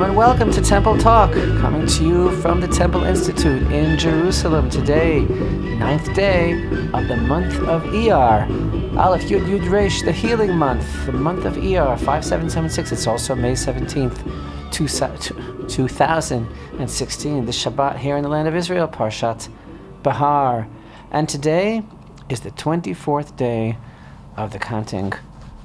and welcome to Temple Talk, coming to you from the Temple Institute in Jerusalem today, 9th day of the month of Iyar. Aleph Yud Yud Resh, the healing month, the month of Iyar, 5776. It's also May 17th, 2016, the Shabbat here in the land of Israel, Parshat Behar. And today is the 24th day of the counting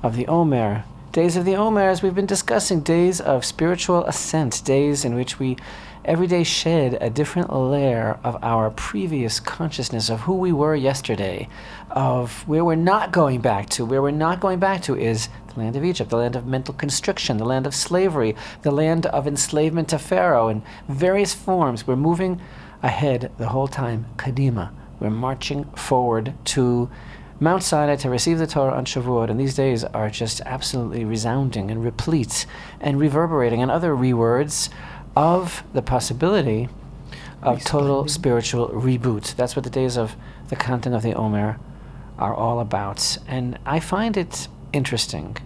of the Omer. Days of the Omer, as we've been discussing, days of spiritual ascent, days in which we every day shed a different layer of our previous consciousness of who we were yesterday, of where we're not going back to. Where we're not going back to is the land of Egypt, the land of mental constriction, the land of slavery, the land of enslavement to Pharaoh in various forms. We're moving ahead the whole time, Kadima. We're marching forward to Mount Sinai to receive the Torah on Shavuot, and these days are just absolutely resounding and replete and reverberating and other rewords of the possibility of total spiritual reboot. That's what the days of the counting of the Omer are all about. And I find it interesting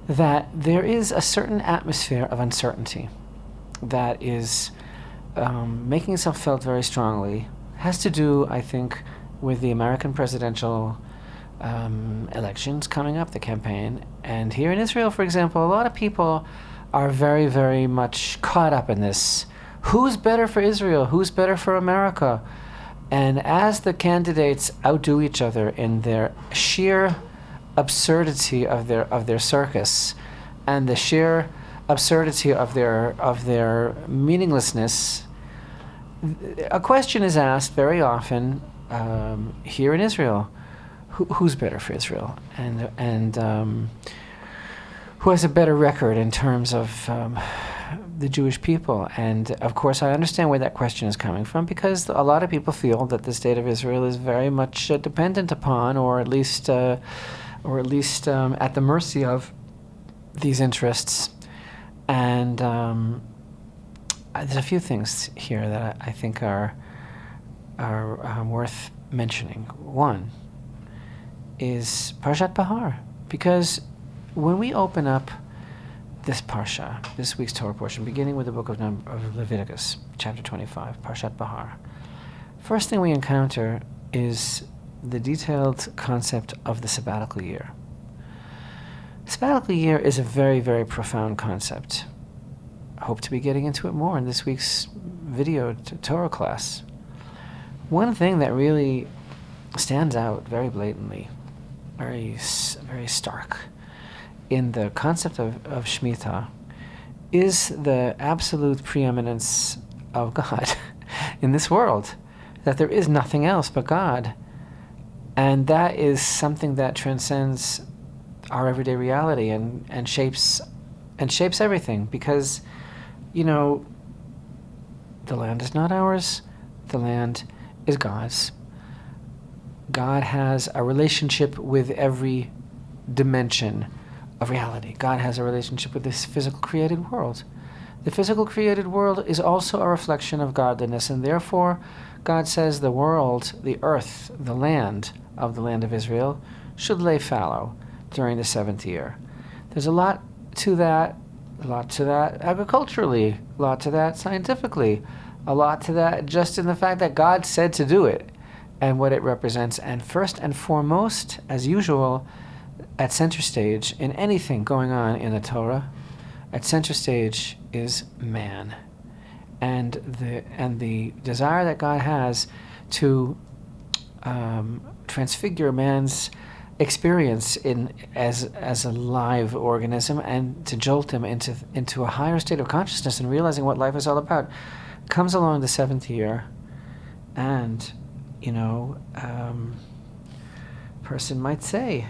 that there is a certain atmosphere of uncertainty that is making itself felt very strongly. It has to do, I think, with the American presidential elections coming up, the campaign. And here in Israel, for example, a lot of people are very, very much caught up in this. Who's better for Israel? Who's better for America? And as the candidates outdo each other in their sheer absurdity of their circus and the sheer absurdity of their meaninglessness, a question is asked very often here in Israel. Who's better for Israel, and who has a better record in terms of the Jewish people? And of course, I understand where that question is coming from, because a lot of people feel that the state of Israel is very much dependent upon, or at least at the mercy of these interests. And there's a few things here that I think are worth mentioning. One is Parshat Behar, because when we open up this Parsha, this week's Torah portion, beginning with the book of Leviticus, chapter 25, Parshat Behar, first thing we encounter is the detailed concept of the Sabbatical year. Sabbatical year is a very, very profound concept. I hope to be getting into it more in this week's video Torah class. One thing that really stands out very blatantly, very stark, in the concept of Shemitah is the absolute preeminence of God in this world, that there is nothing else but God. And that is something that transcends our everyday reality and shapes everything, because, you know, the land is not ours, the land is God's. God has a relationship with every dimension of reality. God has a relationship with this physical created world. The physical created world is also a reflection of godliness, and therefore God says the world, the earth, the land of Israel should lay fallow during the 7th year. There's a lot to that agriculturally, a lot to that scientifically, a lot to that just in the fact that God said to do it and what it represents. And first and foremost, as usual, at center stage in anything going on in the Torah, at center stage is man, and the desire that God has to transfigure man's experience as a live organism, and to jolt him into a higher state of consciousness and realizing what life is all about, comes along the 7th year. And person might say,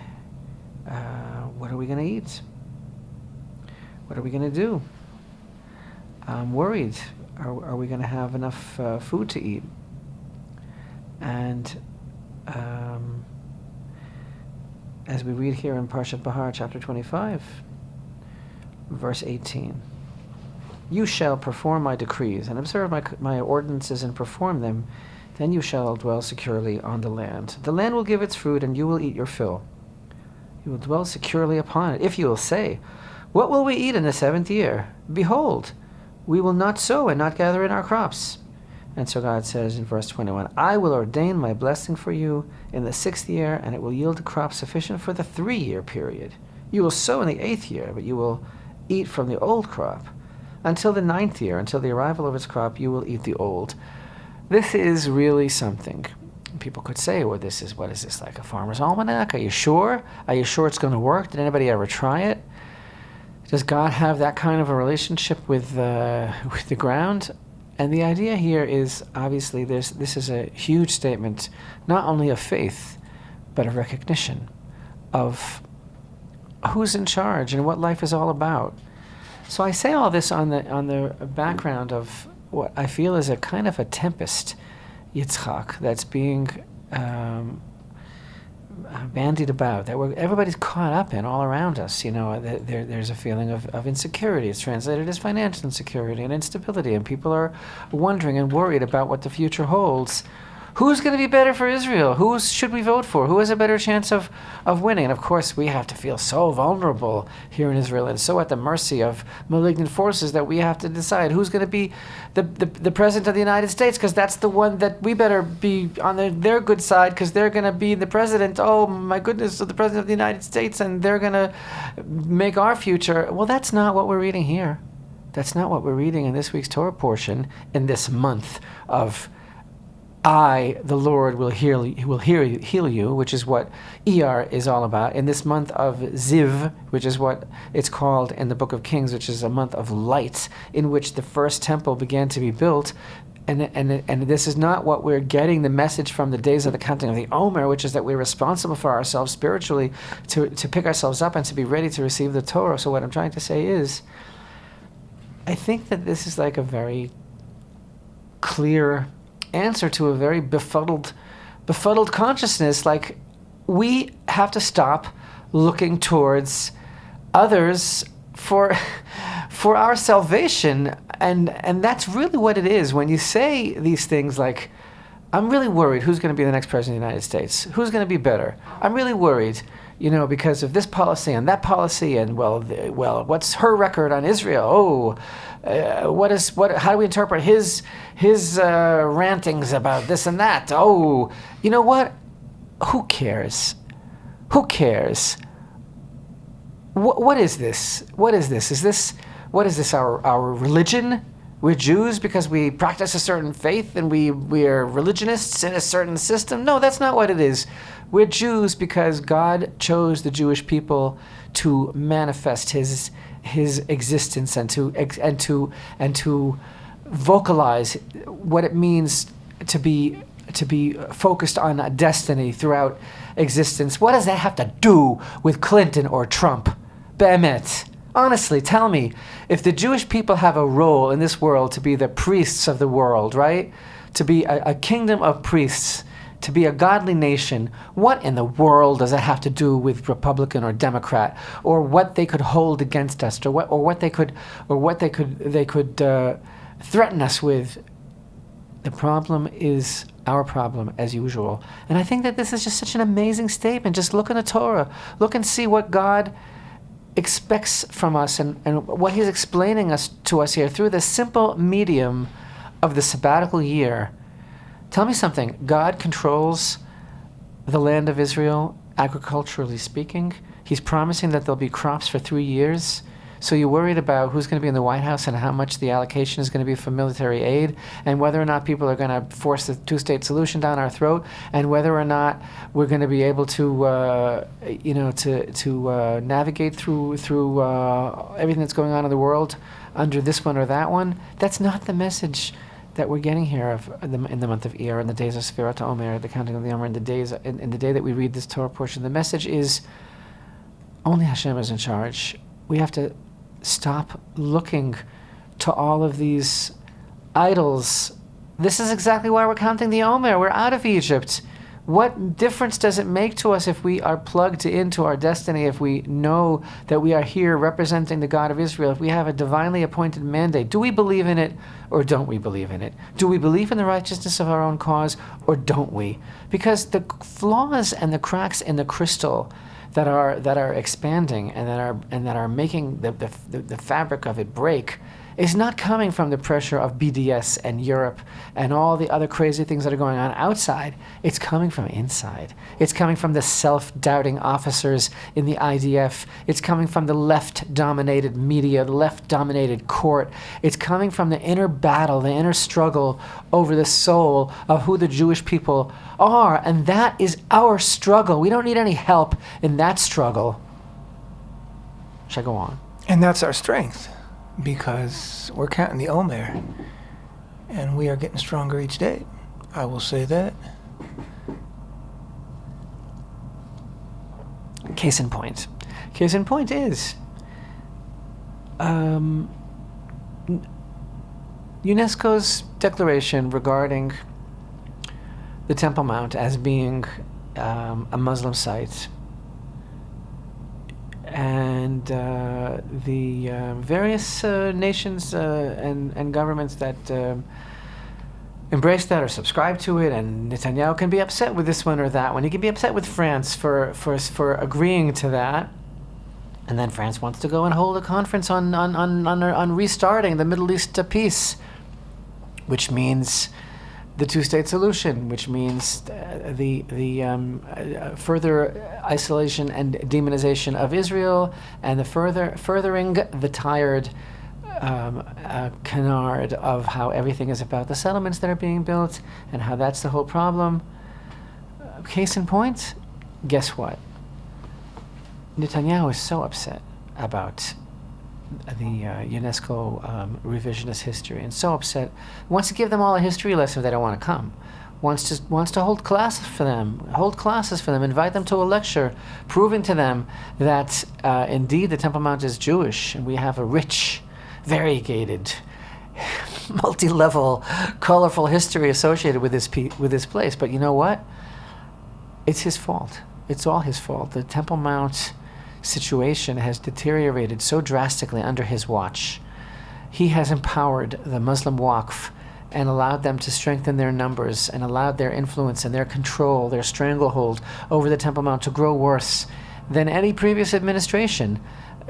what are we going to eat? What are we going to do? I'm worried. Are we going to have enough food to eat? And as we read here in Parshat Behar, chapter 25, verse 18, you shall perform my decrees and observe my ordinances and perform them. Then you shall dwell securely on the land. The land will give its fruit, and you will eat your fill. You will dwell securely upon it. If you will say, what will we eat in the 7th year? Behold, we will not sow and not gather in our crops. And so God says in verse 21, I will ordain my blessing for you in the 6th year, and it will yield a crop sufficient for the 3-year period. You will sow in the 8th year, but you will eat from the old crop. Until the 9th year, until the arrival of its crop, you will eat the old. This is really something. People could say, well, what is this, like a farmer's almanac? Are you sure? Are you sure it's going to work? Did anybody ever try it? Does God have that kind of a relationship with the ground? And the idea here is, obviously, this is a huge statement, not only of faith, but of recognition of who's in charge and what life is all about. So I say all this on the background of what I feel is a kind of a tempest, Yitzchak, that's being bandied about, that everybody's caught up in all around us. There's a feeling of insecurity. It's translated as financial insecurity and instability, and people are wondering and worried about what the future holds. Who's going to be better for Israel? Who should we vote for? Who has a better chance of winning? And of course, we have to feel so vulnerable here in Israel and so at the mercy of malignant forces that we have to decide who's going to be the president of the United States, because that's the one that we better be on their good side, because they're going to be the president. Oh, my goodness, the president of the United States, and they're going to make our future. Well, that's not what we're reading here. That's not what we're reading in this week's Torah portion in this month of I, the Lord, will heal you, which is what Iyar is all about. In this month of Ziv, which is what it's called in the Book of Kings, which is a month of light, in which the first temple began to be built. And this is not what we're getting the message from the days of the counting of the Omer, which is that we're responsible for ourselves spiritually to pick ourselves up and to be ready to receive the Torah. So what I'm trying to say is, I think that this is like a very clear answer to a very befuddled consciousness. Like, we have to stop looking towards others for our salvation, and that's really what it is. When you say these things like, I'm really worried who's going to be the next president of the United States, who's going to be better, I'm really worried, because of this policy and that policy, and well, what's her record on Israel? How do we interpret his rantings about this and that? Oh, you know what? Who cares? Who cares? What is this? What is this? What is this? Our religion? We're Jews because we practice a certain faith, and we are religionists in a certain system? No, that's not what it is. We're Jews because God chose the Jewish people to manifest His existence and to vocalize what it means to be focused on a destiny throughout existence. What does that have to do with Clinton or Trump? Be'emet. Honestly, tell me, if the Jewish people have a role in this world to be the priests of the world, right? To be a kingdom of priests, to be a godly nation, what in the world does that have to do with Republican or Democrat, or what they could hold against us, or what they could threaten us with? The problem is our problem, as usual. And I think that this is just such an amazing statement. Just look in the Torah. Look and see what God expects from us, and what He's explaining to us here through the simple medium of the sabbatical year. Tell me something. God controls the land of Israel, agriculturally speaking. He's promising that there'll be crops for 3 years. So you're worried about who's going to be in the White House and how much the allocation is going to be for military aid, and whether or not people are going to force the two-state solution down our throat, and whether or not we're going to be able to, navigate through everything that's going on in the world under this one or that one. That's not the message that we're getting here in the month of Iyar, in the days of Sfirat Omer, the counting of the Omer, in the day that we read this Torah portion. The message is only Hashem is in charge. We have to stop looking to all of these idols. This is exactly why we're counting the Omer. We're out of Egypt. What difference does it make to us if we are plugged into our destiny, if we know that we are here representing the God of Israel, if we have a divinely appointed mandate? Do we believe in it or don't we believe in it? Do we believe in the righteousness of our own cause or don't we? Because the flaws and the cracks in the crystal that are expanding and that are making the fabric of it break, is not coming from the pressure of BDS and Europe and all the other crazy things that are going on outside. It's coming from inside. It's coming from the self-doubting officers in the IDF. It's coming from the left-dominated media, the left-dominated court. It's coming from the inner battle, the inner struggle over the soul of who the Jewish people are. And that is our struggle. We don't need any help in that struggle. Should I go on? And that's our strength, because we're counting the Omer, and we are getting stronger each day. I will say that. Case in point. Case in point is UNESCO's declaration regarding the Temple Mount as being a Muslim site, and the various nations and governments that embrace that or subscribe to it, and Netanyahu can be upset with this one or that one. He can be upset with France for agreeing to that, and then France wants to go and hold a conference on restarting the Middle East peace, which means the two-state solution, which means the further isolation and demonization of Israel, and the furthering the tired canard of how everything is about the settlements that are being built and how that's the whole problem. Case in point, guess what? Netanyahu is so upset about the UNESCO revisionist history, and so upset, wants to give them all a history lesson if they don't want to come. Wants to hold classes for them, invite them to a lecture, proving to them that indeed the Temple Mount is Jewish, and we have a rich, variegated, multi-level, colorful history associated with this place. But you know what? It's his fault. It's all his fault. The Temple Mount situation has deteriorated so drastically under his watch. He has empowered the Muslim Waqf and allowed them to strengthen their numbers and allowed their influence and their control, their stranglehold over the Temple Mount to grow worse than any previous administration.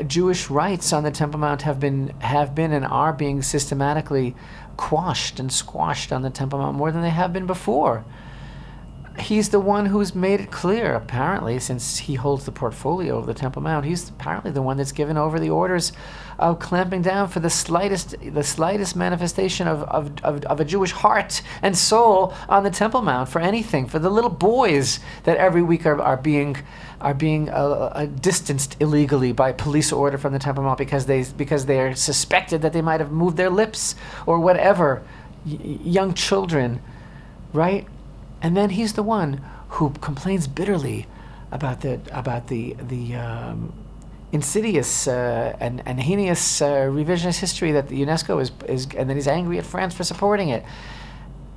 Jewish rights on the Temple Mount have been and are being systematically quashed and squashed on the Temple Mount more than they have been before. He's the one who's made it clear, apparently, since he holds the portfolio of the Temple Mount. He's apparently the one that's given over the orders of clamping down for the slightest manifestation of a Jewish heart and soul on the Temple Mount, for anything, for the little boys that every week are being distanced illegally by police order from the Temple Mount because they are suspected that they might have moved their lips or whatever. Young children, right? And then he's the one who complains bitterly about the insidious and heinous revisionist history that the UNESCO is, and then he's angry at France for supporting it.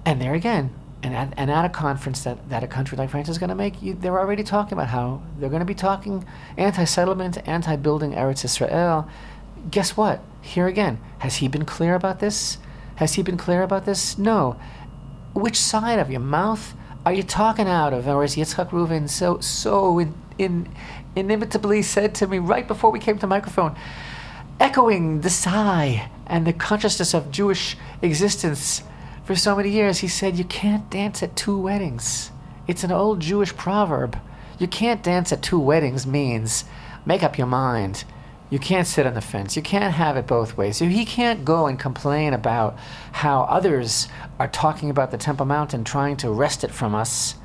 And there again, and at a conference that a country like France is going to make, they're already talking about how they're going to be talking anti-settlement, anti-building Eretz Israel. Guess what? Here again, has he been clear about this? No. Which side of your mouth are you talking out of? Or as Yitzchak Reuven so inimitably said to me right before we came to microphone, echoing the sigh and the consciousness of Jewish existence for so many years, he said, you can't dance at two weddings. It's an old Jewish proverb. You can't dance at two weddings means make up your mind. You can't sit on the fence. You can't have it both ways. So he can't go and complain about how others are talking about the Temple Mount and trying to wrest it from us,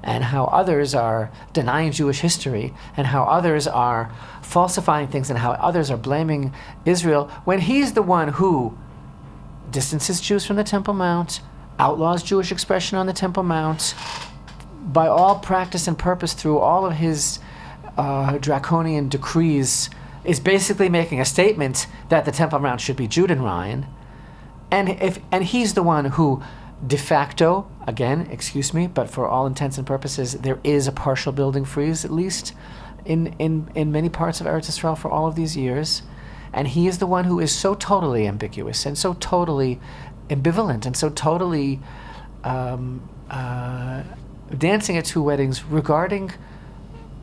and how others are denying Jewish history, and how others are falsifying things, and how others are blaming Israel, when he's the one who distances Jews from the Temple Mount, outlaws Jewish expression on the Temple Mount, by all practice and purpose through all of his draconian decrees, is basically making a statement that the Temple Mount should be Judenrein, and he's the one who de facto, again, excuse me, but for all intents and purposes, there is a partial building freeze, at least in many parts of Eretz Israel for all of these years, and he is the one who is so totally ambiguous and so totally ambivalent and so totally dancing at two weddings regarding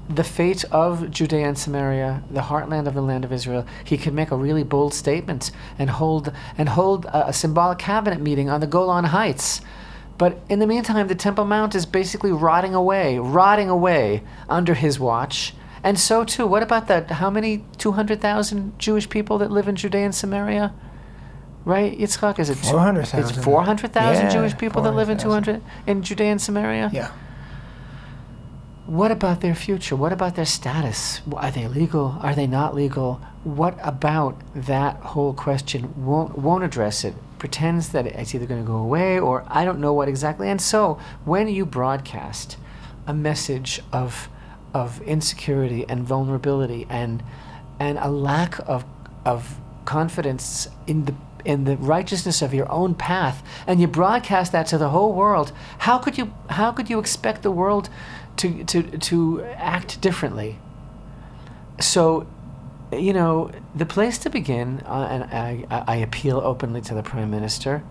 the fate of Judea and Samaria, the heartland of the land of Israel, he could make a really bold statement and hold a symbolic cabinet meeting on the Golan Heights. But in the meantime, the Temple Mount is basically rotting away under his watch. And so too, what about that? How many 200,000 Jewish people that live in Judea and Samaria? Right, Yitzchak? Is it 400,000? It's 400,000 Jewish people that live in 400,000. in Judea and Samaria? Yeah. What about their future? What about their status? Are they legal? Are they not legal? What about that whole question won't address it? Pretends that it's either going to go away or I don't know what exactly. And so when you broadcast a message of insecurity and vulnerability and a lack of confidence in the righteousness of your own path, and you broadcast that to the whole world, how could you expect the world to act differently? So, the place to begin, and I appeal openly to the Prime Minister,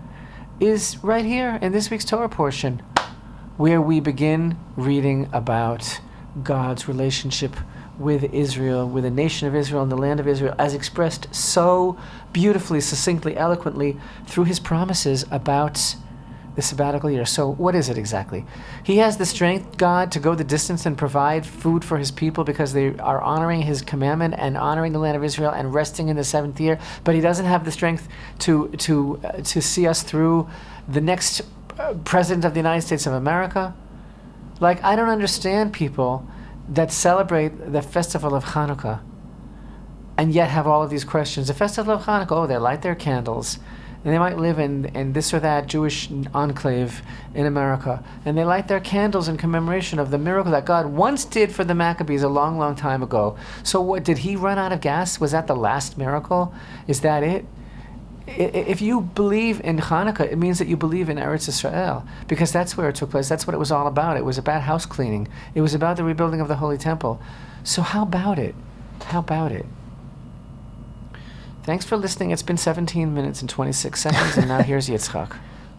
is right here in this week's Torah portion, where we begin reading about God's relationship with Israel, with the nation of Israel and the land of Israel, as expressed so beautifully, succinctly, eloquently through his promises about the sabbatical year. So what is it exactly? He has the strength, God, to go the distance and provide food for his people because they are honoring his commandment and honoring the land of Israel and resting in the seventh year, but he doesn't have the strength to see us through the next president of the United States of America. Like, I don't understand people that celebrate the festival of Hanukkah and yet have all of these questions. The festival of Hanukkah, they light their candles, and they might live in this or that Jewish enclave in America, and they light their candles in commemoration of the miracle that God once did for the Maccabees a long, long time ago. So what, did he run out of gas? Was that the last miracle? Is that it? If you believe in Hanukkah, it means that you believe in Eretz Israel, because that's where it took place. That's what it was all about. It was about house cleaning. It was about the rebuilding of the Holy Temple. So how about it? How about it? Thanks for listening. It's been 17 minutes and 26 seconds, and now here's Yitzchak.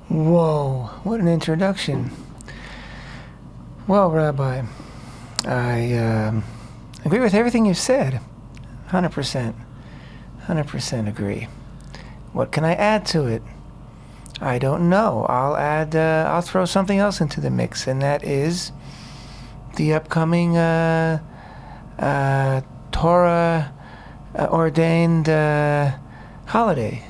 Whoa, what an introduction. Well, Rabbi, I agree with everything you said. 100%. 100% agree. What can I add to it? I don't know. I'll throw something else into the mix, and that is the upcoming Torah ordained holiday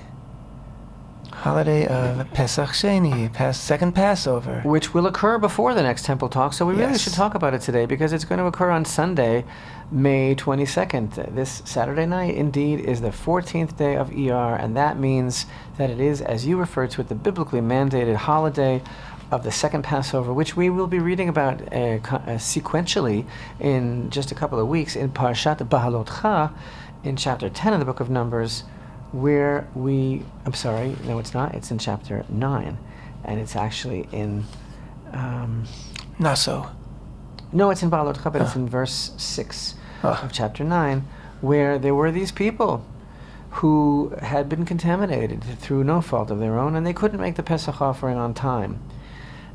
of Pesach Sheni, second Passover. Which will occur before the next Temple Talk, so we really should talk about it today, because it's going to occur on Sunday, May 22nd. This Saturday night, indeed, is the 14th day of ER, and that means that it is, as you referred to it, the biblically mandated holiday of the second Passover, which we will be reading about sequentially in just a couple of weeks in Parshat Bahalotcha, in chapter 10 of the book of Numbers, where it's not, it's in chapter 9, and it's actually in... Naso. No, it's in Bahalotcha, but it's in verse 6 of chapter 9, where there were these people who had been contaminated through no fault of their own, and they couldn't make the Pesach offering on time.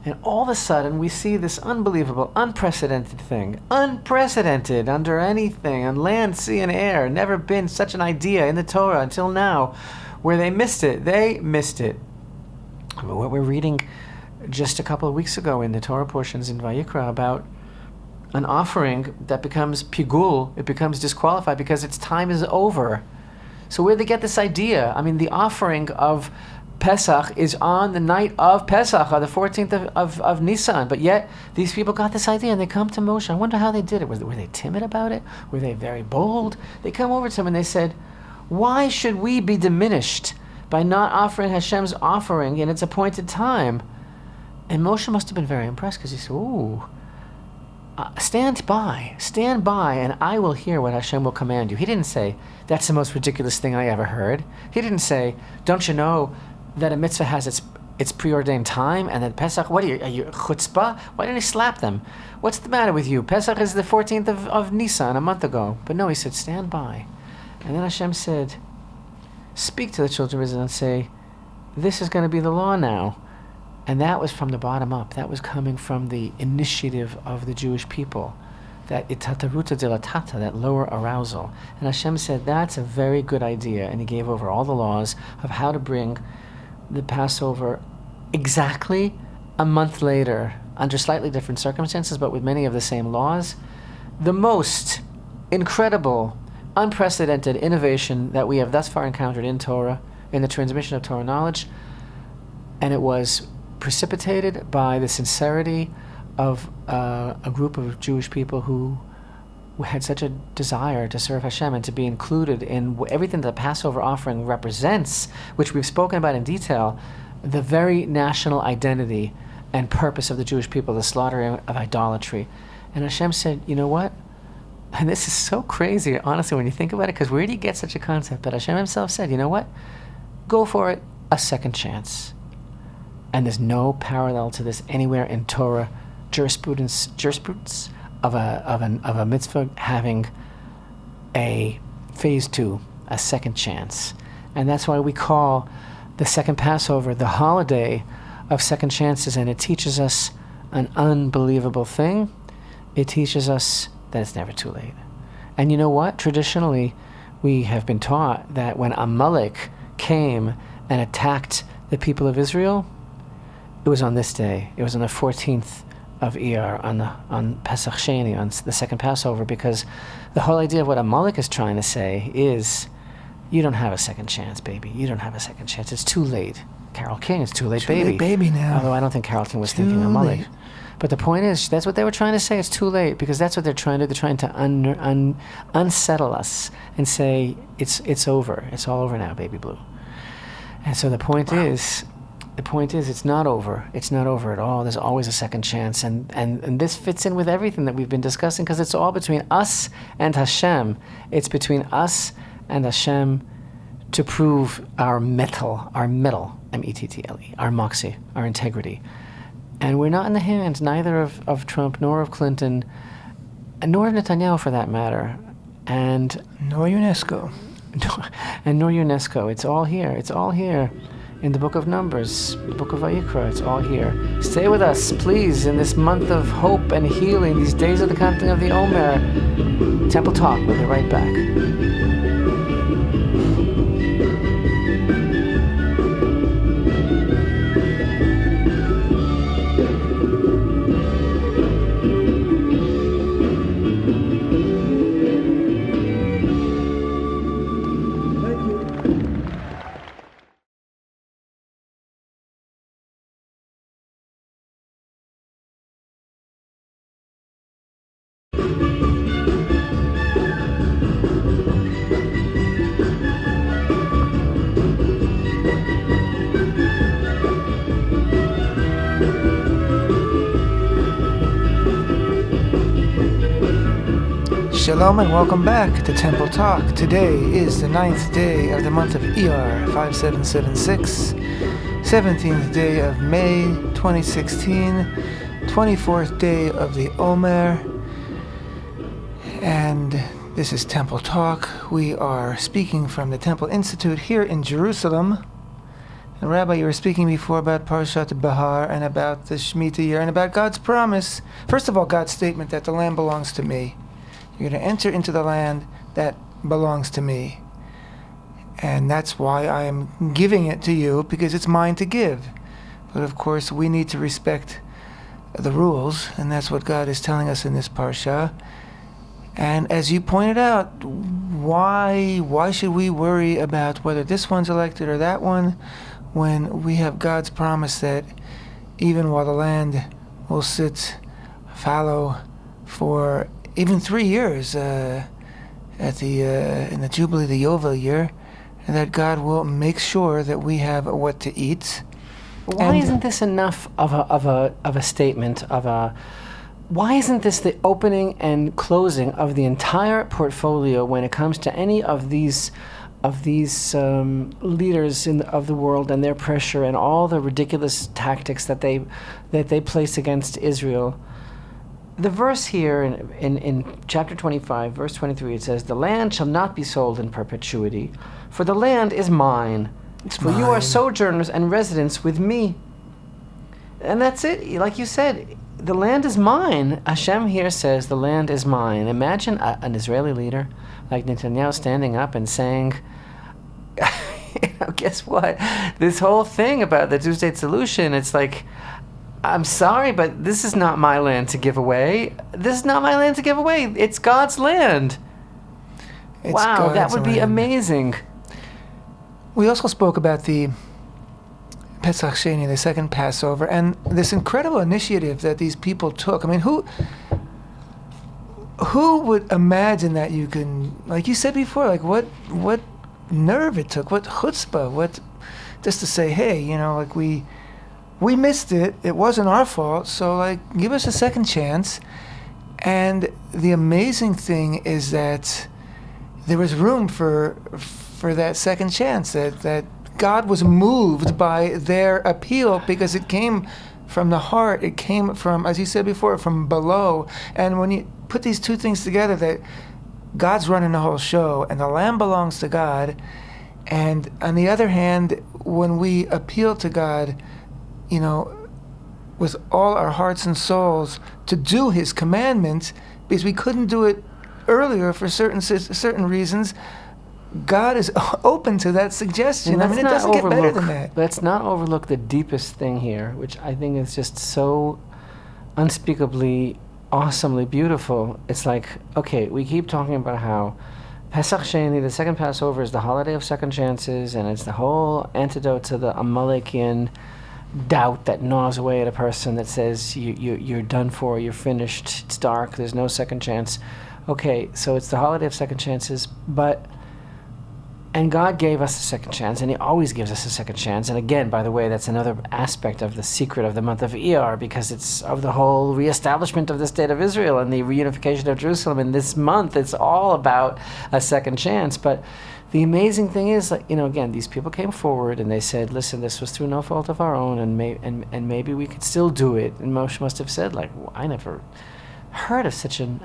And all of a sudden, we see this unbelievable, unprecedented thing. Unprecedented under anything, on land, sea, and air. Never been such an idea in the Torah until now, where they missed it. They missed it. What we're reading just a couple of weeks ago in the Torah portions in Vayikra about an offering that becomes pigul, it becomes disqualified because its time is over. So where'd they get this idea? I mean, the offering of Pesach is on the night of Pesach, on the 14th of Nisan, but yet these people got this idea and they come to Moshe. I wonder how they did it. Were they timid about it? Were they very bold? They come over to him and they said, why should we be diminished by not offering Hashem's offering in its appointed time? And Moshe must have been very impressed, because he said, ooh, stand by, and I will hear what Hashem will command you. He didn't say, that's the most ridiculous thing I ever heard. He didn't say, don't you know that a mitzvah has its preordained time, and that Pesach, are you chutzpah? Why didn't he slap them? What's the matter with you? Pesach is the 14th of Nisan, a month ago. But no, he said, stand by. And then Hashem said, speak to the children of Israel and say, this is going to be the law now. And that was from the bottom up. That was coming from the initiative of the Jewish people. that itataruta dilatata, that lower arousal. And Hashem said, that's a very good idea. And he gave over all the laws of how to bring the Passover exactly a month later, under slightly different circumstances, but with many of the same laws. The most incredible, unprecedented innovation that we have thus far encountered in Torah, in the transmission of Torah knowledge. And it was precipitated by the sincerity of a group of Jewish people who had such a desire to serve Hashem and to be included in everything that the Passover offering represents, which we've spoken about in detail, the very national identity and purpose of the Jewish people, the slaughtering of idolatry. And Hashem said, you know what? And this is so crazy, honestly, when you think about it, because where do you get such a concept? But Hashem himself said, you know what? Go for it, a second chance. And there's no parallel to this anywhere in Torah jurisprudence of a mitzvah having a phase 2, a second chance. And that's why we call the second Passover the holiday of second chances, and it teaches us an unbelievable thing. It teaches us that it's never too late. And you know what? Traditionally, we have been taught that when Amalek came and attacked the people of Israel, it was on this day. It was on the 14th of Iyar, on Pesach Sheni, on the second Passover, because the whole idea of what Amalek is trying to say is, you don't have a second chance, baby. You don't have a second chance. It's too late. Carole King, it's too late, baby. Too late, baby, now. Although I don't think Carole King was thinking Amalek. Late. But the point is, that's what they were trying to say. It's too late, because that's what they're trying to do. They're trying to unsettle us and say, it's over. It's all over now, baby blue. And so the point is, it's not over. It's not over at all. There's always a second chance. And this fits in with everything that we've been discussing, because it's all between us and Hashem. It's between us and Hashem to prove our mettle, M-E-T-T-L-E, our moxie, our integrity. And we're not in the hands neither of Trump nor of Clinton, nor of Netanyahu for that matter. And nor UNESCO. Nor UNESCO. It's all here. It's all here. In the book of Numbers, the book of Vayikra, it's all here. Stay with us, please, in this month of hope and healing, these days of the counting of the Omer. Temple Talk, we'll be right back. Shalom and welcome back to Temple Talk. Today is the 9th day of the month of Iyar, 5776, 17th day of May 2016, 24th day of the Omer, and this is Temple Talk. We are speaking from the Temple Institute here in Jerusalem. And Rabbi, you were speaking before about Parshat Behar and about the Shemitah year and about God's promise. First of all, God's statement that the land belongs to me. You're going to enter into the land that belongs to me. And that's why I am giving it to you, because it's mine to give. But of course, we need to respect the rules, and that's what God is telling us in this parsha. And as you pointed out, why should we worry about whether this one's elected or that one, when we have God's promise that even while the land will sit fallow for even 3 years in the Jubilee, the Yovel year, that God will make sure that we have what to eat. Why isn't this enough of a statement why isn't this the opening and closing of the entire portfolio when it comes to any of these leaders of the world and their pressure and all the ridiculous tactics that they place against Israel? The verse here in chapter 25, verse 23, it says, "The land shall not be sold in perpetuity, for the land is mine. For you are sojourners and residents with me." And that's it. Like you said, the land is mine. Hashem here says the land is mine. Imagine an Israeli leader like Netanyahu standing up and saying, guess what? This whole thing about the two-state solution, it's like, I'm sorry, but this is not my land to give away. This is not my land to give away. It's God's land. Wow, that would be amazing. We also spoke about the Pesach Sheni, the second Passover, and this incredible initiative that these people took. I mean, who would imagine that you can, like you said before, like what nerve it took, what chutzpah, just to say, hey, like we missed it. It wasn't our fault. So like, give us a second chance. And the amazing thing is that there was room for that second chance, that God was moved by their appeal because it came from the heart. It came from, as you said before, from below. And when you put these two things together, that God's running the whole show and the lamb belongs to God. And on the other hand, when we appeal to God, with all our hearts and souls to do his commandments, because we couldn't do it earlier for certain reasons, God is open to that suggestion. I mean, it doesn't get better than that. Let's not overlook the deepest thing here, which I think is just so unspeakably, awesomely beautiful. It's like, okay, we keep talking about how Pesach Sheni, the second Passover, is the holiday of second chances, and it's the whole antidote to the Amalekian doubt that gnaws away at a person that says you're done for, you're finished, it's dark, there's no second chance. Okay, so it's the holiday of second chances, and God gave us a second chance, and he always gives us a second chance. And again, by the way, that's another aspect of the secret of the month of Iyar, because it's of the whole reestablishment of the state of Israel and the reunification of Jerusalem. And this month, it's all about a second chance. But the amazing thing is, again, these people came forward and they said, listen, this was through no fault of our own, and maybe we could still do it. And Moshe must have said, well, I never heard of such an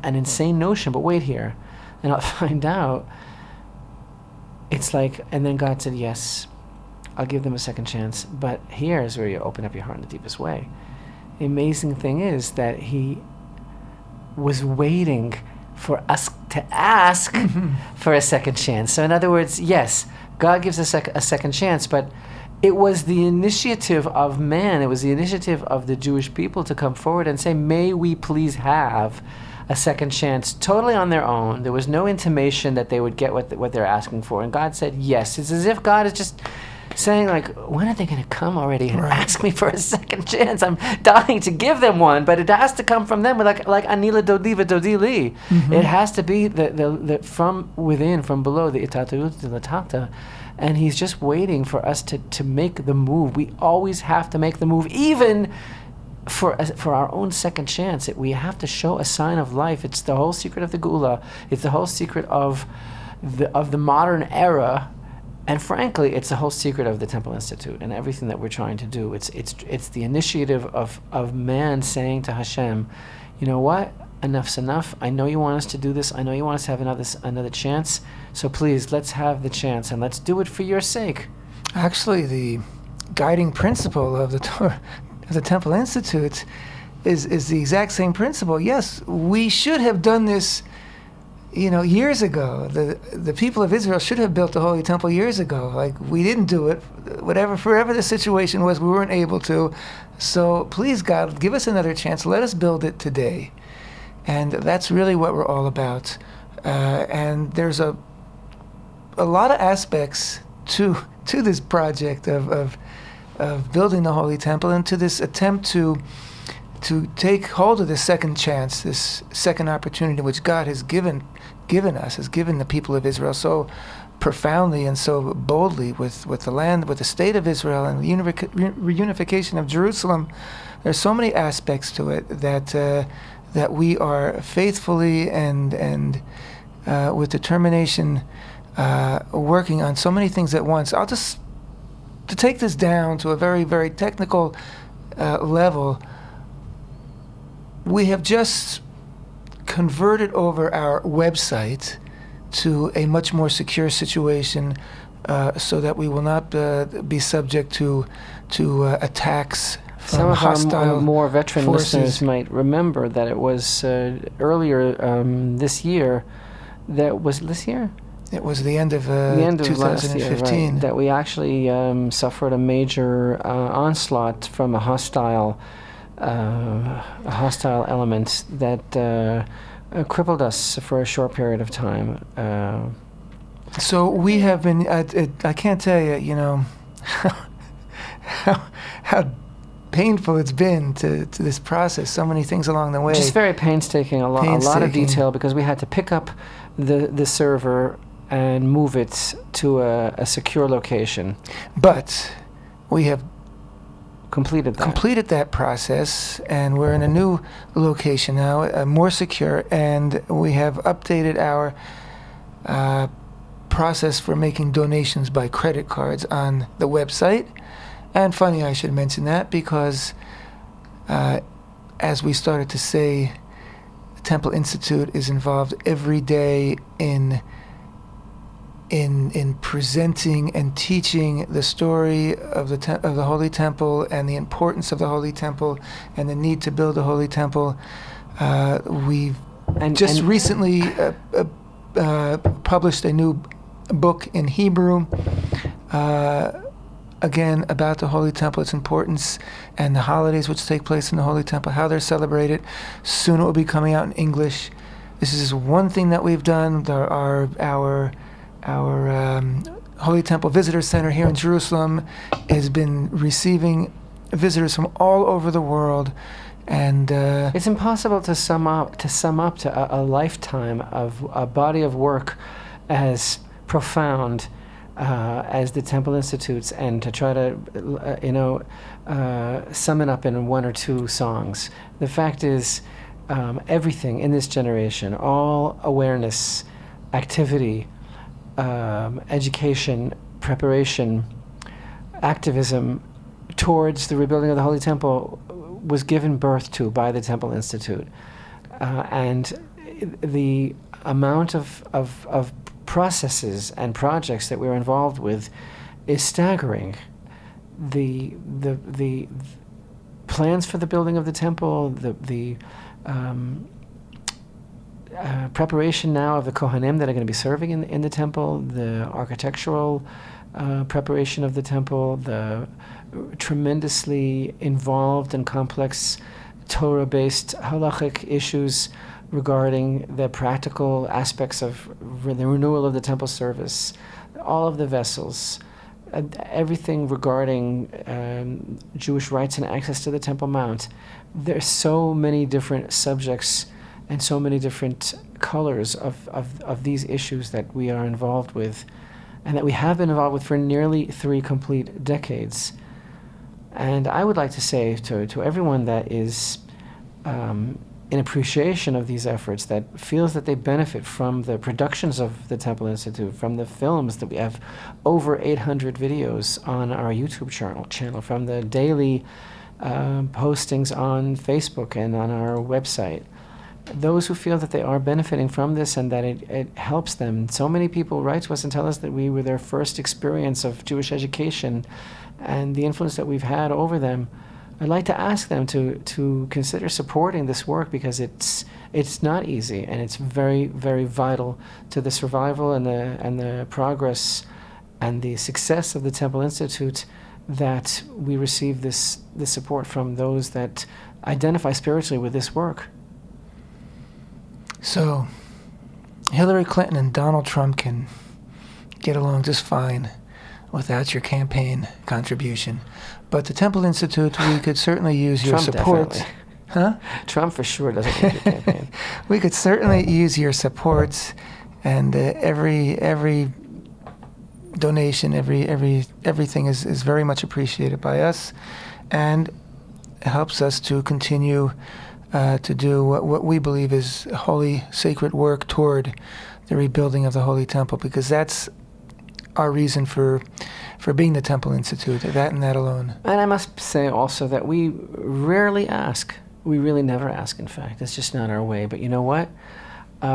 insane notion, but wait here, and I'll find out. It's like, and then God said, yes, I'll give them a second chance, but here's where you open up your heart in the deepest way. The amazing thing is that he was waiting for us to ask for a second chance. So in other words, yes, God gives us a second chance, but it was the initiative of man, it was the initiative of the Jewish people to come forward and say, may we please have a second chance, totally on their own. There was no intimation that they would get what they're asking for. And God said yes. It's as if God is just saying, when are they going to come already and ask me for a second chance? I'm dying to give them one, but it has to come from them, like Anila Dodiva Dodili. It has to be the from within, from below, the Itatut to the Tata. And he's just waiting for us to make the move. We always have to make the move, even for our own second chance. We have to show a sign of life. It's the whole secret of the Geula. It's the whole secret of the modern era, and frankly, it's the whole secret of the Temple Institute and everything that we're trying to do. It's the initiative of man saying to Hashem, you know what? Enough's enough. I know you want us to do this. I know you want us to have another chance. So please, let's have the chance and let's do it for your sake. Actually, the guiding principle of the Torah, the Temple Institute, is the exact same principle. Yes, we should have done this, years ago. The people of Israel should have built the Holy Temple years ago. We didn't do it. Forever the situation was, we weren't able to. So please, God, give us another chance. Let us build it today. And that's really what we're all about. And there's a lot of aspects to this project of building the Holy Temple, and to this attempt to take hold of this second chance, this second opportunity which God has given us, has given the people of Israel so profoundly and so boldly with the land, with the state of Israel and the reunification of Jerusalem. There's so many aspects to it that we are faithfully and with determination working on so many things at once. To take this down to a very, very technical level, we have just converted over our website to a much more secure situation, so that we will not be subject to attacks Some of hostile our more veteran forces. listeners might remember that it was earlier this year. This year? It was the end of The end of last year, 2015. right, that we actually suffered a major onslaught from a hostile element that crippled us for a short period of time. So we have been, I can't tell you, how painful it's been to this process. So many things along the way. Just very painstaking, a lot of Painstaking. detail, because we had to pick up the server and move it to a secure location. But we have Completed that. process, and we're in a new location now, more secure, and we have updated our process for making donations by credit cards on the website. And funny I should mention that, because as we started to say, the Temple Institute is involved every day in presenting and teaching the story of the Holy Temple and the importance of the Holy Temple and the need to build a Holy Temple. We've recently published a new book in Hebrew, again about the Holy Temple, its importance, and the holidays which take place in the Holy Temple, how they're celebrated. Soon it will be coming out in English. This is one thing that we've done. There are our Holy Temple Visitor Center here in Jerusalem has been receiving visitors from all over the world, and it's impossible to sum up to a lifetime of a body of work as profound as the Temple Institute's, and to try to sum it up in one or two songs. The fact is, everything in this generation, all awareness, activity, education, preparation, activism towards the rebuilding of the Holy Temple was given birth to by the Temple Institute. And the amount of processes and projects that we're involved with is staggering. The plans for the building of the temple, the preparation now of the Kohanim that are going to be serving in the temple, the architectural preparation of the temple, the tremendously involved and complex Torah-based halachic issues regarding the practical aspects of the renewal of the temple service, all of the vessels, everything regarding Jewish rights and access to the Temple Mount. There are so many different subjects and so many different colors of these issues that we are involved with, and that we have been involved with for nearly 3 complete decades. And I would like to say to everyone that is in appreciation of these efforts, that feels that they benefit from the productions of the Temple Institute, from the films that we have over 800 videos on our YouTube channel, from the daily postings on Facebook and on our website. Those who feel that they are benefiting from this and that it helps them. So many people write to us and tell us that we were their first experience of Jewish education and the influence that we've had over them. I'd like to ask them to consider supporting this work, because it's not easy, and it's very, very vital to the survival and the progress and the success of the Temple Institute, that we receive this support from those that identify spiritually with this work. So, Hillary Clinton and Donald Trump can get along just fine without your campaign contribution. But the Temple Institute, we could certainly use your Trump support. definitely. Huh? Trump for sure doesn't need your campaign. We could certainly use your support, and every donation, everything is very much appreciated by us, and helps us to continue to do what we believe is holy, sacred work toward the rebuilding of the Holy Temple, because that's our reason for being the Temple Institute, that and that alone. And I must say also that we rarely ask. We really never ask, in fact. It's just not our way. But you know what?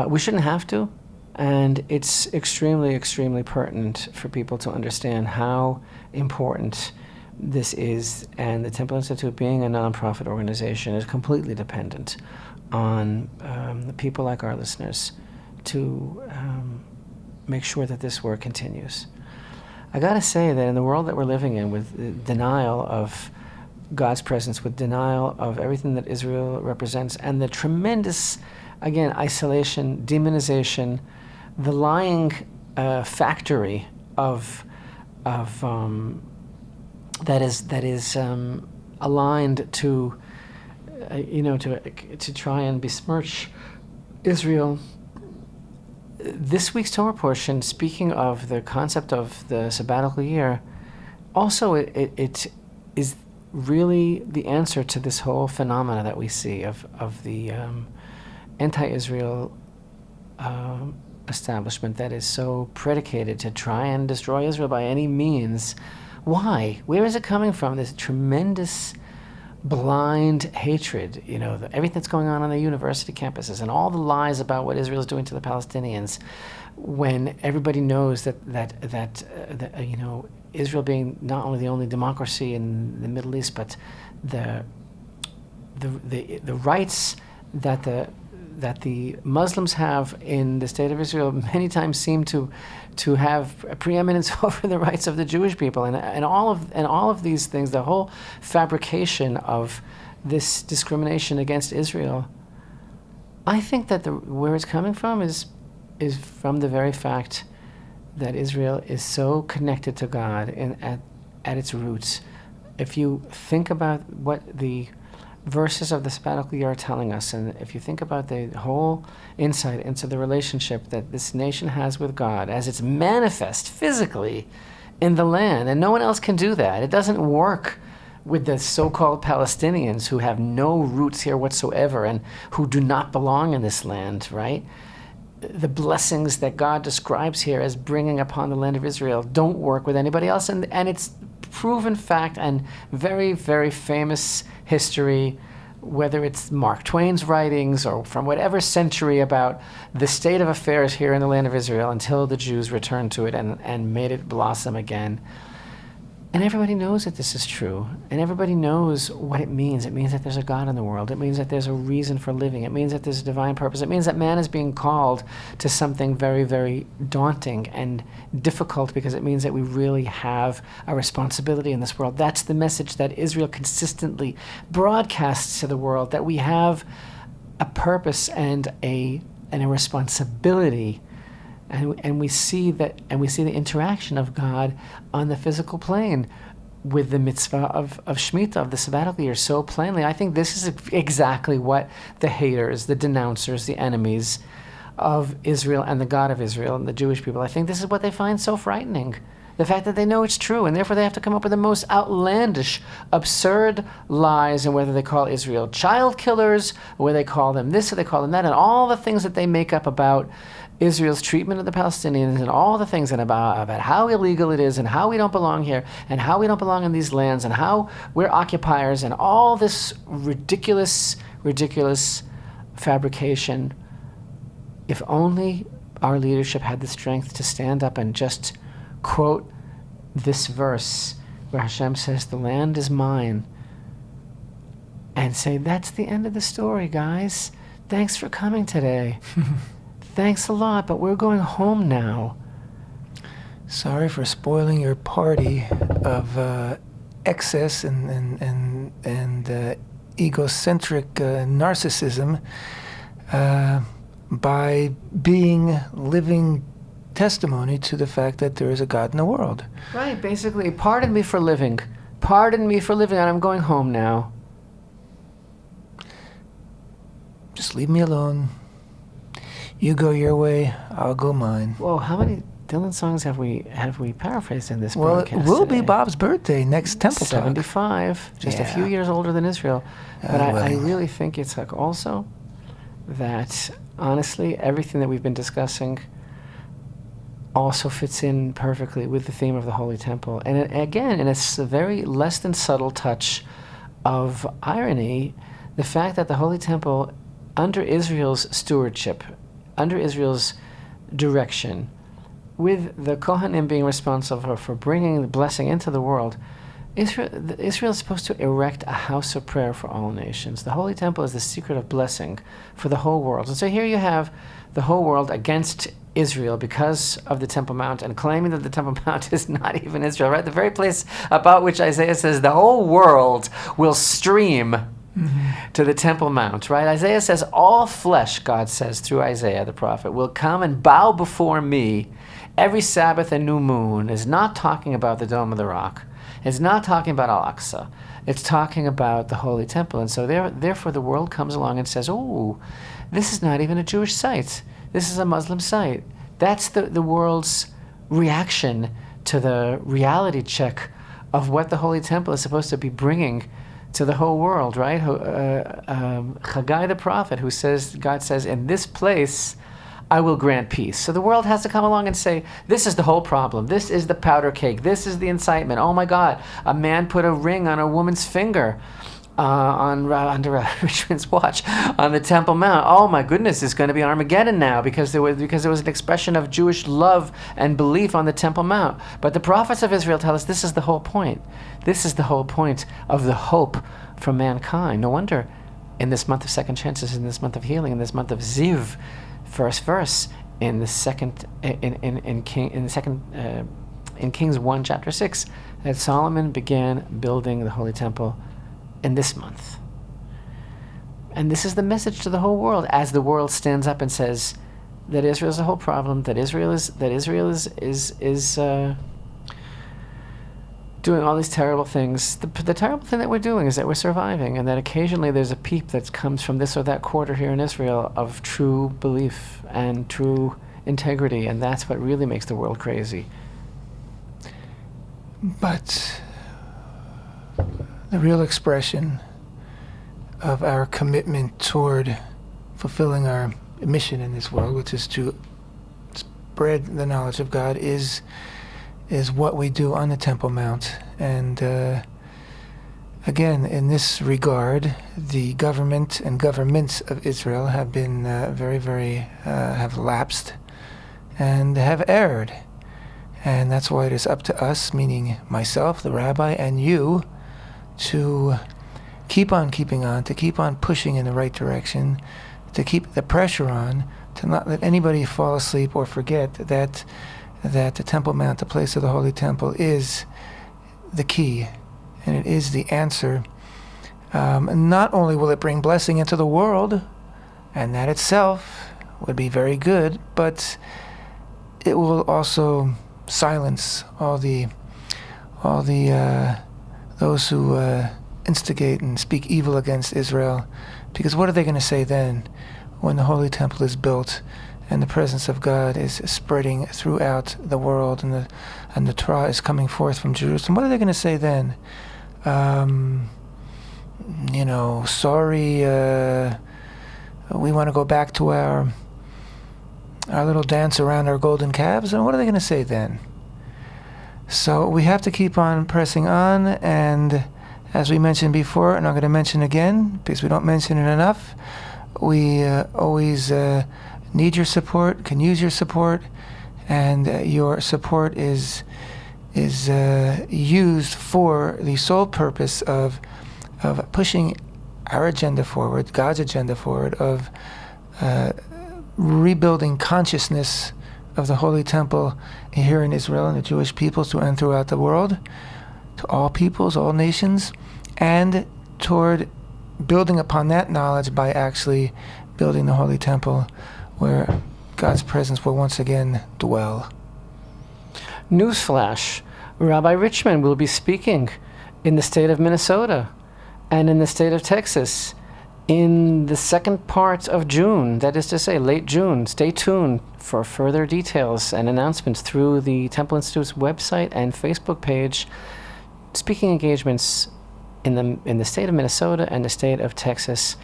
We shouldn't have to. And it's extremely, extremely pertinent for people to understand how important this is, and the Temple Institute, being a nonprofit organization, is completely dependent on the people like our listeners to make sure that this work continues. I gotta say that in the world that we're living in, with denial of God's presence, with denial of everything that Israel represents, and the tremendous, again, isolation, demonization, the lying factory of that is aligned to to try and besmirch Israel. This week's Torah portion, speaking of the concept of the sabbatical year, also it is really the answer to this whole phenomena that we see of the anti-Israel establishment that is so predicated to try and destroy Israel by any means. Why? Where is it coming from? This tremendous blind hatred, everything that's going on the university campuses and all the lies about what Israel is doing to the Palestinians, when everybody knows that Israel being not only the only democracy in the Middle East, but the rights that the Muslims have in the state of Israel many times seem to have a preeminence over the rights of the Jewish people, and all of these things, the whole fabrication of this discrimination against Israel. I think that where it's coming from is from the very fact that Israel is so connected to God at its roots. If you think about what the verses of the sabbatical year are telling us, and if you think about the whole insight into the relationship that this nation has with God as it's manifest physically in the land, and no one else can do that. It doesn't work with the so-called Palestinians who have no roots here whatsoever and who do not belong in this land, right? The blessings that God describes here as bringing upon the land of Israel don't work with anybody else, and it's proven fact and very, very famous history, whether it's Mark Twain's writings or from whatever century, about the state of affairs here in the land of Israel until the Jews returned to it and made it blossom again. And everybody knows that this is true, and everybody knows what it means. It means that there's a God in the world. It means that there's a reason for living. It means that there's a divine purpose. It means that man is being called to something very, very daunting and difficult, because it means that we really have a responsibility in this world. That's the message that Israel consistently broadcasts to the world, that we have a purpose and a responsibility. And we see the interaction of God on the physical plane with the mitzvah of Shemitah, of the sabbatical year, so plainly. I think this is exactly what the haters, the denouncers, the enemies of Israel and the God of Israel and the Jewish people, I think this is what they find so frightening. The fact that they know it's true, and therefore they have to come up with the most outlandish, absurd lies, and whether they call Israel child killers, or whether they call them this or they call them that, and all the things that they make up about Israel's treatment of the Palestinians, and all the things about how illegal it is, and how we don't belong here, and how we don't belong in these lands, and how we're occupiers, and all this ridiculous fabrication. If only our leadership had the strength to stand up and just quote this verse where Hashem says, "The land is mine," and say, that's the end of the story, guys. Thanks for coming today. Thanks a lot, but we're going home now. Sorry for spoiling your party of excess and egocentric narcissism by being living testimony to the fact that there is a God in the world. Right, basically, pardon me for living. Pardon me for living, and I'm going home now. Just leave me alone. You go your way, I'll go mine. Whoa, how many Dylan songs have we paraphrased in this Well, broadcast it will today? be Bob's birthday next Temple Talk. 75, just a few years older than Israel. But I really think it's like also that, honestly, everything that we've been discussing also fits in perfectly with the theme of the Holy Temple. And again, in a very less than subtle touch of irony, the fact that the Holy Temple, under Israel's stewardship, under Israel's direction, with the Kohanim being responsible for bringing the blessing into the world, Israel is supposed to erect a house of prayer for all nations. The Holy Temple is the secret of blessing for the whole world. And so here you have the whole world against Israel because of the Temple Mount and claiming that the Temple Mount is not even Israel, right? The very place about which Isaiah says the whole world will stream to the Temple Mount, right? Isaiah says all flesh, God says through Isaiah the prophet, will come and bow before me every Sabbath and new moon. Is not talking about the Dome of the Rock. It's not talking about Al-Aqsa. It's talking about the Holy Temple. And so therefore the world comes along and says, oh, this is not even a Jewish site. This is a Muslim site. That's the world's reaction to the reality check of what the Holy Temple is supposed to be bringing to the whole world, right? Haggai the prophet, who says, God says, in this place I will grant peace. So the world has to come along and say, this is the whole problem. This is the powder cake. This is the incitement. Oh my God, a man put a ring on a woman's finger under Richman's watch on the Temple Mount. Oh my goodness, it's going to be Armageddon now because there was an expression of Jewish love and belief on the Temple Mount. But the prophets of Israel tell us this is the whole point. This is the whole point of the hope for mankind. No wonder in this month of second chances, in this month of healing, in this month of Ziv, first verse in the second in Kings 1 chapter 6, that Solomon began building the Holy Temple in this month. And this is the message to the whole world as the world stands up and says that Israel is the whole problem, that Israel is doing all these terrible things. The terrible thing that we're doing is that we're surviving, and that occasionally there's a peep that comes from this or that quarter here in Israel of true belief and true integrity, and that's what really makes the world crazy. But the real expression of our commitment toward fulfilling our mission in this world, which is to spread the knowledge of God, is what we do on the Temple Mount. And again, in this regard, the government and governments of Israel have been have lapsed and have erred. And that's why it is up to us, meaning myself, the rabbi, and you, to keep on keeping on, to keep on pushing in the right direction, to keep the pressure on, to not let anybody fall asleep or forget that the Temple Mount, the place of the Holy Temple, is the key, and it is the answer. Not only will it bring blessing into the world, and that itself would be very good, but it will also silence all the those who instigate and speak evil against Israel. Because what are they going to say then when the Holy Temple is built and the presence of God is spreading throughout the world, and the Torah is coming forth from Jerusalem? What are they going to say then? Sorry, we want to go back to our little dance around our golden calves. And what are they going to say then? So we have to keep on pressing on, and as we mentioned before, and I'm going to mention again because we don't mention it enough, we always need your support, can use your support, and your support is used for the sole purpose of pushing our agenda forward, God's agenda forward, of rebuilding consciousness of the Holy Temple here in Israel and the Jewish peoples and throughout the world, to all peoples, all nations, and toward building upon that knowledge by actually building the Holy Temple where God's presence will once again dwell. Newsflash, Rabbi Richman will be speaking in the state of Minnesota and in the state of Texas in the second part of June, that is to say, late June. Stay tuned for further details and announcements through the Temple Institute's website and Facebook page. Speaking engagements in the state of Minnesota and the state of Texas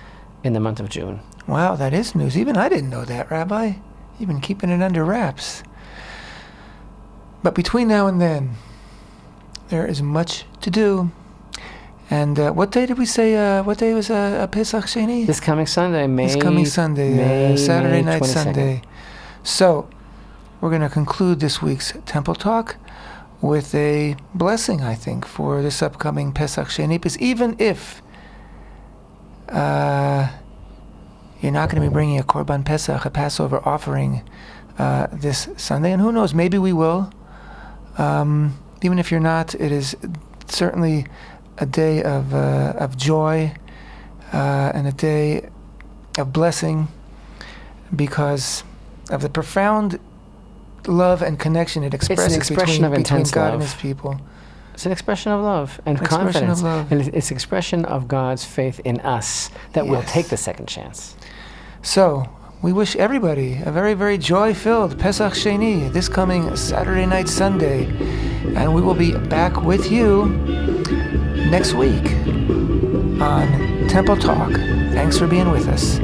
in the month of June. Wow, that is news. Even I didn't know that, Rabbi. You've been keeping it under wraps. But between now and then, there is much to do. And what day did we say, what day was Pesach Sheni? This coming Sunday, Saturday night 22nd. Sunday. So, we're going to conclude this week's Temple Talk with a blessing, I think, for this upcoming Pesach Sheni. Because even if you're not going to be bringing a Korban Pesach, a Passover offering, this Sunday, and who knows, maybe we will. Even if you're not, it is certainly a day of joy and a day of blessing because of the profound love and connection it expresses between God love. and His people. It's an expression of love and confidence. And it's an expression of God's faith in us that we'll take the second chance. So, we wish everybody a very, very joy-filled Pesach Sheni this coming Saturday night, Sunday. And we will be back with you next week on Temple Talk. Thanks for being with us.